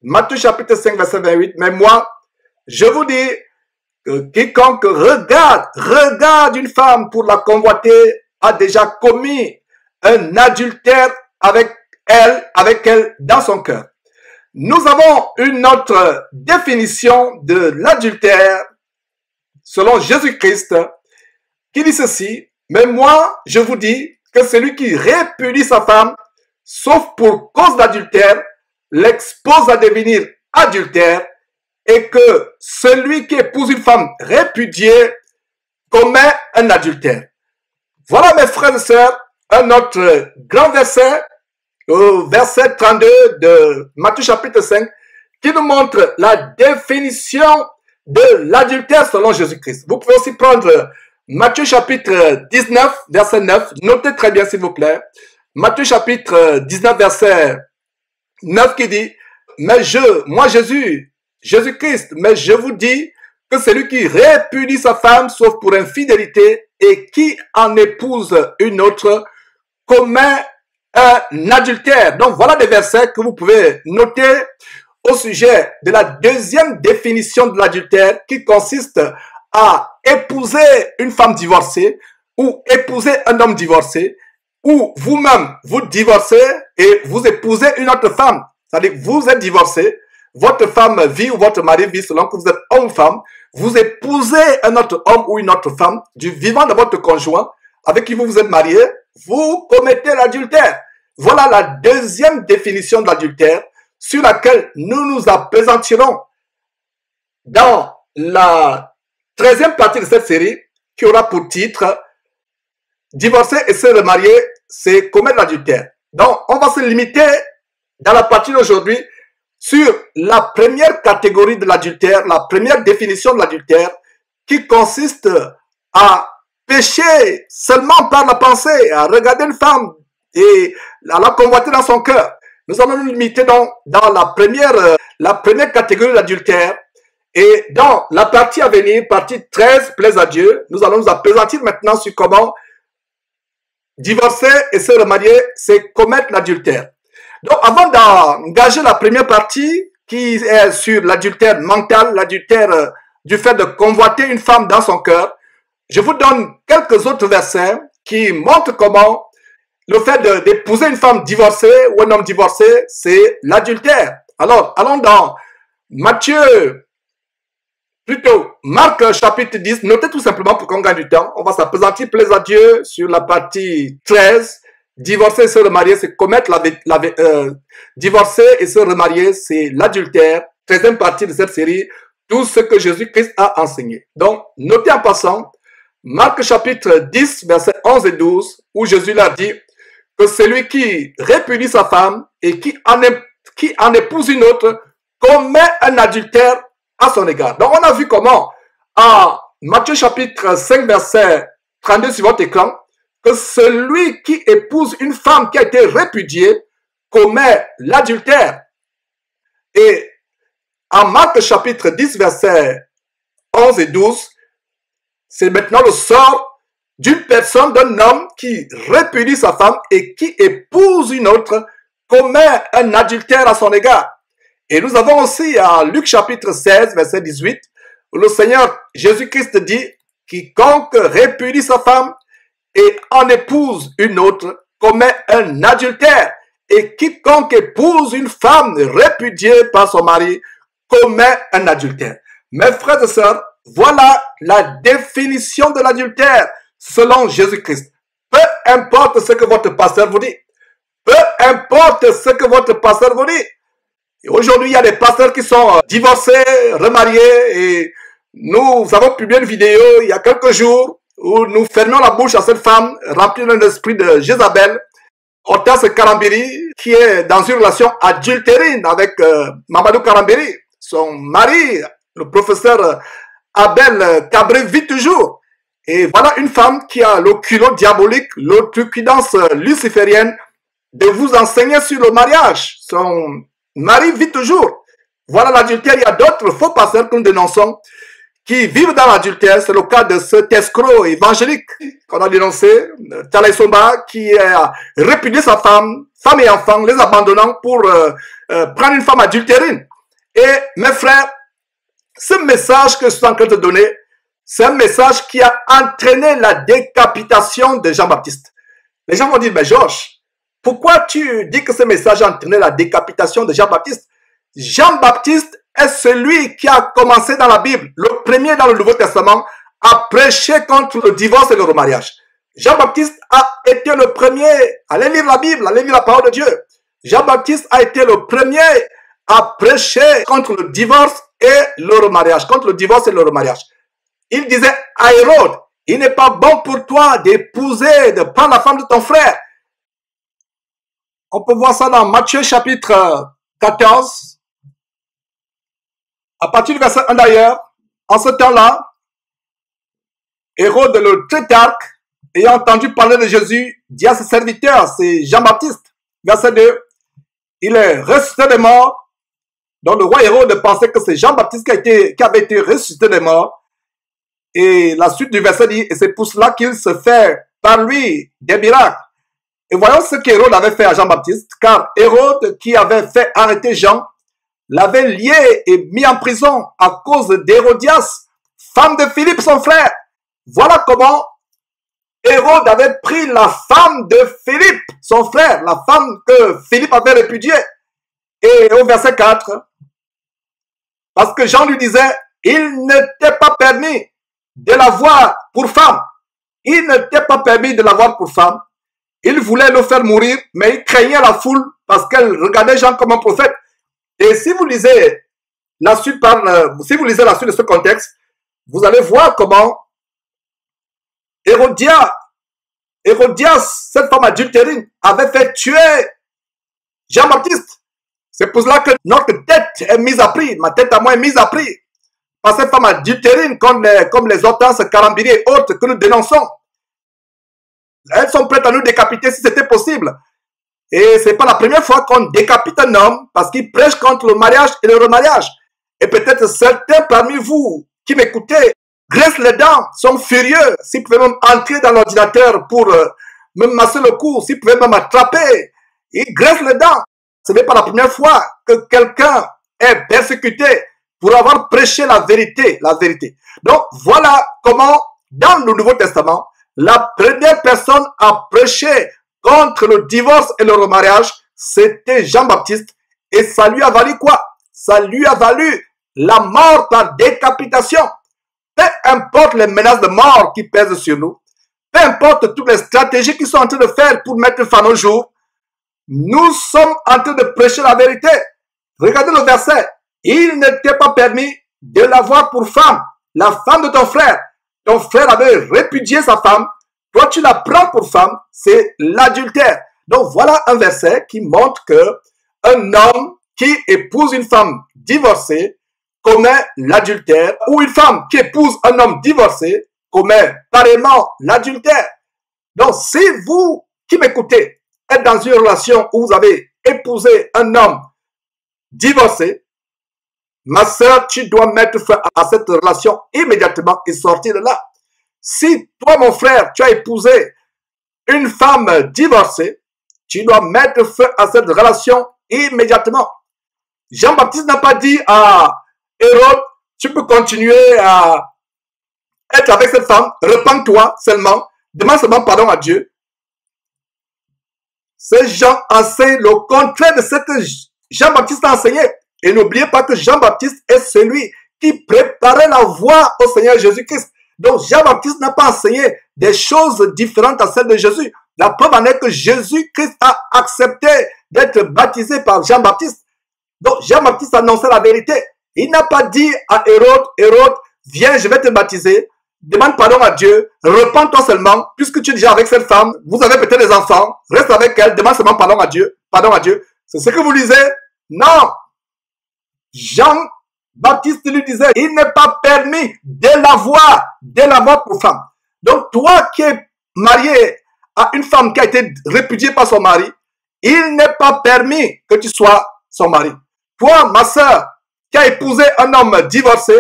Matthieu chapitre 5, verset 28. Mais moi, je vous dis que quiconque regarde une femme pour la convoiter a déjà commis un adultère avec elle dans son cœur. Nous avons une autre définition de l'adultère selon Jésus-Christ qui dit ceci. Mais moi, je vous dis que celui qui répudie sa femme, sauf pour cause d'adultère, l'expose à devenir adultère, et que celui qui épouse une femme répudiée commet un adultère. Voilà, mes frères et sœurs, un autre grand verset, au verset 32 de Matthieu chapitre 5, qui nous montre la définition de l'adultère selon Jésus-Christ. Vous pouvez aussi prendre Matthieu chapitre 19, verset 9. Notez très bien, s'il vous plaît. Matthieu chapitre 19, verset 9 qui dit, mais moi Jésus-Christ, mais je vous dis que celui qui répudie sa femme, sauf pour infidélité, et qui en épouse une autre, commet un adultère. Donc voilà des versets que vous pouvez noter au sujet de la deuxième définition de l'adultère qui consiste à épouser une femme divorcée ou épouser un homme divorcé, ou vous-même vous divorcez et vous épousez une autre femme. C'est-à-dire que vous êtes divorcé, votre femme vit ou votre mari vit selon que vous êtes homme ou femme, vous épousez un autre homme ou une autre femme du vivant de votre conjoint avec qui vous vous êtes marié, vous commettez l'adultère. Voilà la deuxième définition de l'adultère sur laquelle nous nous appesantirons dans la 13e partie de cette série qui aura pour titre divorcer et se remarier, c'est commettre l'adultère. Donc, on va se limiter dans la partie d'aujourd'hui sur la première catégorie de l'adultère, la première définition de l'adultère qui consiste à pécher seulement par la pensée, à regarder une femme et à la convoiter dans son cœur. Nous allons nous limiter donc dans la première catégorie de l'adultère. Et dans la partie à venir, partie 13, plaise à Dieu, nous allons nous appesantir maintenant sur comment divorcer et se remarier, c'est commettre l'adultère. Donc avant d'engager la première partie qui est sur l'adultère mental, l'adultère du fait de convoiter une femme dans son cœur, je vous donne quelques autres versets qui montrent comment le fait d'épouser une femme divorcée ou un homme divorcé, c'est l'adultère. Alors, allons dans Marc chapitre 10. Notez tout simplement pour qu'on gagne du temps. On va s'appesantir, plaise à Dieu, sur la partie 13. Divorcer et se remarier, c'est commettre divorcer et se remarier, c'est l'adultère. 13e partie de cette série, tout ce que Jésus-Christ a enseigné. Donc, notez en passant, Marc chapitre 10, versets 11 et 12, où Jésus l'a dit que celui qui répudie sa femme et qui en épouse une autre commet un adultère à son égard. Donc, on a vu comment, en Matthieu chapitre 5, verset 32 sur votre écran, que celui qui épouse une femme qui a été répudiée commet l'adultère. Et en Marc chapitre 10, verset 11 et 12, c'est maintenant le sort d'une personne, d'un homme qui répudie sa femme et qui épouse une autre, commet un adultère à son égard. Et nous avons aussi à Luc chapitre 16, verset 18, où le Seigneur Jésus-Christ dit, quiconque répudie sa femme et en épouse une autre, commet un adultère. Et quiconque épouse une femme répudiée par son mari, commet un adultère. Mes frères et sœurs, voilà la définition de l'adultère selon Jésus-Christ. Peu importe ce que votre pasteur vous dit. Peu importe ce que votre pasteur vous dit. Et aujourd'hui, il y a des pasteurs qui sont divorcés, remariés, et nous avons publié une vidéo il y a quelques jours où nous fermions la bouche à cette femme remplie d'un esprit de Jézabel, Hortense Karambiri, qui est dans une relation adultérine avec Mamadou Karambiri. Son mari, le professeur Abel Cabré, vit toujours. Et voilà une femme qui a le culot diabolique, l'outrecuidance luciférienne de vous enseigner sur le mariage. Son mari vit toujours. Voilà l'adultère. Il y a d'autres faux pasteurs que nous dénonçons qui vivent dans l'adultère. C'est le cas de cet escroc évangélique qu'on a dénoncé, Tala Somba, qui a répudié sa femme et enfants, les abandonnant pour prendre une femme adultérine. Et mes frères, ce message que je suis en train de donner, c'est un message qui a entraîné la décapitation de Jean-Baptiste. Les gens vont dire, mais Georges, pourquoi tu dis que ce message a entraîné la décapitation de Jean-Baptiste? Jean-Baptiste est celui qui a commencé dans la Bible, le premier dans le Nouveau Testament, à prêcher contre le divorce et le remariage. Jean-Baptiste a été le premier, allez lire la Bible, allez lire la parole de Dieu. Jean-Baptiste a été le premier à prêcher contre le divorce et le remariage, contre le divorce et le remariage. Il disait à Hérode, il n'est pas bon pour toi d'épouser, de prendre la femme de ton frère. On peut voir ça dans Matthieu chapitre 14, à partir du verset 1 d'ailleurs. En ce temps-là, Hérode le Tétrarque, ayant entendu parler de Jésus, dit à ses serviteurs, c'est Jean-Baptiste, verset 2, il est ressuscité des morts. Donc le roi Hérode pensait que c'est Jean-Baptiste qui avait été ressuscité des morts. Et la suite du verset dit, et c'est pour cela qu'il se fait par lui des miracles. Et voyons ce qu'Hérode avait fait à Jean-Baptiste, car Hérode, qui avait fait arrêter Jean, l'avait lié et mis en prison à cause d'Hérodias, femme de Philippe, son frère. Voilà comment Hérode avait pris la femme de Philippe, son frère, la femme que Philippe avait répudiée. Et au verset 4, parce que Jean lui disait, il n'était pas permis de l'avoir pour femme. Il n'était pas permis de l'avoir pour femme. Il voulait le faire mourir, mais il craignait la foule parce qu'elle regardait Jean comme un prophète. Et si vous lisez la suite si vous lisez la suite de ce contexte, vous allez voir comment Hérodias, cette femme adultérine, avait fait tuer Jean-Baptiste. C'est pour cela que notre tête est mise à prix, ma tête à moi est mise à prix. Par cette femme adultérine, comme les Hortense, Karambiri et autres que nous dénonçons. Elles sont prêtes à nous décapiter si c'était possible. Et c'est pas la première fois qu'on décapite un homme parce qu'il prêche contre le mariage et le remariage. Et peut-être certains parmi vous qui m'écoutez graissent les dents, sont furieux. S'ils pouvaient même entrer dans l'ordinateur pour me masser le cou, s'ils pouvaient même m'attraper, ils graissent les dents. Ce n'est pas la première fois que quelqu'un est persécuté pour avoir prêché la vérité, Donc, voilà comment, dans le Nouveau Testament, la première personne à prêcher contre le divorce et le remariage, c'était Jean-Baptiste. Et ça lui a valu quoi? Ça lui a valu la mort par décapitation. Peu importe les menaces de mort qui pèsent sur nous, peu importe toutes les stratégies qu'ils sont en train de faire pour mettre fin au jour, nous sommes en train de prêcher la vérité. Regardez le verset. Il n'était pas permis de l'avoir pour femme, la femme de ton frère. Ton frère avait répudié sa femme. Toi, tu la prends pour femme. C'est l'adultère. Donc, voilà un verset qui montre que un homme qui épouse une femme divorcée commet l'adultère, ou une femme qui épouse un homme divorcé commet pareillement l'adultère. Donc, si vous qui m'écoutez êtes dans une relation où vous avez épousé un homme divorcé, ma sœur, tu dois mettre fin à cette relation immédiatement et sortir de là. Si toi, mon frère, tu as épousé une femme divorcée, tu dois mettre fin à cette relation immédiatement. Jean-Baptiste n'a pas dit à Hérode, tu peux continuer à être avec cette femme, repens-toi seulement, demande seulement pardon à Dieu. Ces gens enseignent le contraire de ce que Jean-Baptiste a enseigné. Et n'oubliez pas que Jean-Baptiste est celui qui préparait la voie au Seigneur Jésus-Christ. Donc Jean-Baptiste n'a pas enseigné des choses différentes à celles de Jésus. La preuve en est que Jésus-Christ a accepté d'être baptisé par Jean-Baptiste. Donc Jean-Baptiste annonçait la vérité. Il n'a pas dit à Hérode, Hérode, viens, je vais te baptiser. Demande pardon à Dieu, repens-toi seulement, puisque tu es déjà avec cette femme, vous avez peut-être des enfants, reste avec elle, demande seulement pardon à Dieu, C'est ce que vous lisez? Non! Jean-Baptiste lui disait, il n'est pas permis de l'avoir pour femme. Donc toi qui es marié à une femme qui a été répudiée par son mari, il n'est pas permis que tu sois son mari. Toi, ma sœur, qui a épousé un homme divorcé,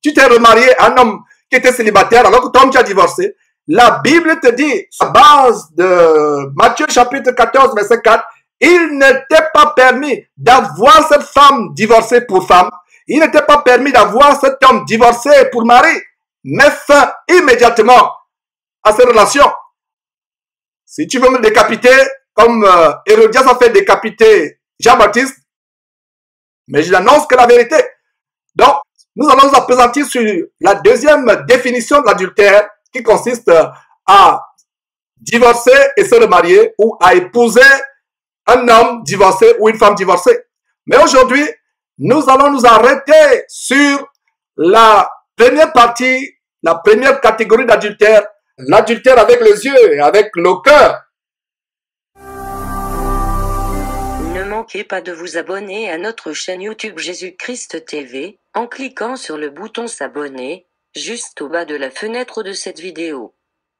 tu t'es remarié à un homme qui était célibataire alors que toi, tu as divorcé. La Bible te dit, à base de Matthieu chapitre 14, verset 4, il n'était pas permis d'avoir cette femme divorcée pour femme. Il n'était pas permis d'avoir cet homme divorcé pour mari. Mets fin immédiatement à ces relations. Si tu veux me décapiter, comme Hérodias a fait décapiter Jean-Baptiste, mais je n'annonce que la vérité. Donc, nous allons nous appesantir sur la deuxième définition de l'adultère qui consiste à divorcer et se remarier ou à épouser un homme divorcé ou une femme divorcée. Mais aujourd'hui, nous allons nous arrêter sur la première partie, la première catégorie d'adultère, l'adultère avec les yeux et avec le cœur. Ne manquez pas de vous abonner à notre chaîne YouTube Jésus-Christ TV, en cliquant sur le bouton s'abonner, juste au bas de la fenêtre de cette vidéo.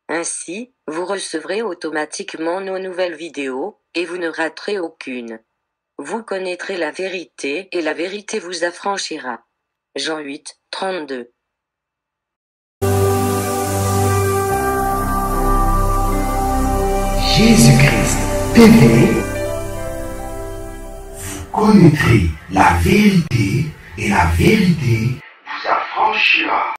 Ainsi, vous recevrez automatiquement nos nouvelles vidéos, et vous ne raterez aucune. Vous connaîtrez la vérité, et la vérité vous affranchira. Jean 8, 32. Jésus-Christ TV, vous connaîtrez la vérité et la vérité vous affranchira.